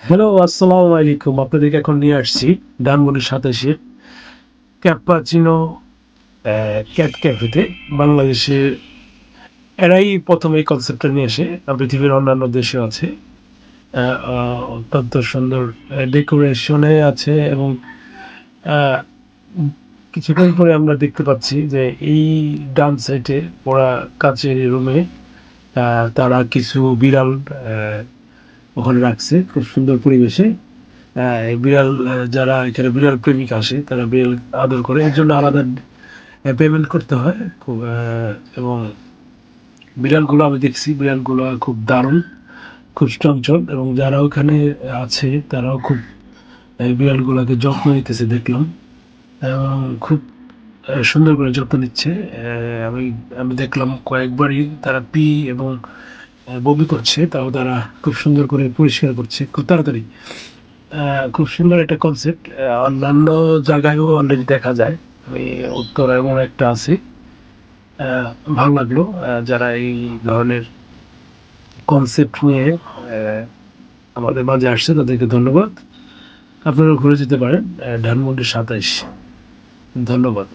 Hello, আসসালামু আলাইকুম। আপনাদেরকে এখন নিয়ে আসছি ধানমন্ডি ২৭-এ ক্যাপাচিনো ক্যাট ক্যাফেতে। বাংলাদেশে এরাই ১ম এই কনসেপ্টটা নিয়ে আসে। পৃথিবীর অন্যান্য দেশেও আছে। আ আ অত্যন্ত সুন্দর ডেকোরেশনে আছে এবং আ উম কিছুক্ষণ পরে আমরা দেখতে পাচ্ছি যে এই ডান সাইডে ওরা কাচের রুমে আ তারা কিছু বিড়াল ওখানে রাখছে খুব সুন্দর পরিবেশে। এই বিড়াল যারা এখানে বিড়াল প্রেমিক আসে তারা বিড়াল আদর করে। এর জন্য আলাদা পেমেন্ট করতে হয়। খুব এবং বিড়ালগুলো আমি দেখছি, বিড়ালগুলো খুব দারুণ, খুব চঞ্চল এবং যারা ওখানে আছে তারাও খুব এই বিড়ালগুলাকে যত্ন নিতেছে দেখলাম এবং খুব সুন্দর করে যত্ন নিচ্ছে। আমি আমি দেখলাম কয়েকবারই তারা এবং বমি করছে, তাও তারা খুব সুন্দর করে পরিষ্কার করছে খুব তাড়াতাড়ি। খুব সুন্দর একটা কনসেপ্ট। অন্যান্য জায়গায়ও অলরেডি দেখা যায়। আমি উত্তরায় এমন একটা আছে। আ ভালো লাগলো। যারা এই ধরনের কনসেপ্ট নিয়ে আমাদের মাঝে আসছে তাদেরকে ধন্যবাদ। আপনারাও ঘুরে যেতে পারেন। ধানমন্ডি ২৭। ধন্যবাদ।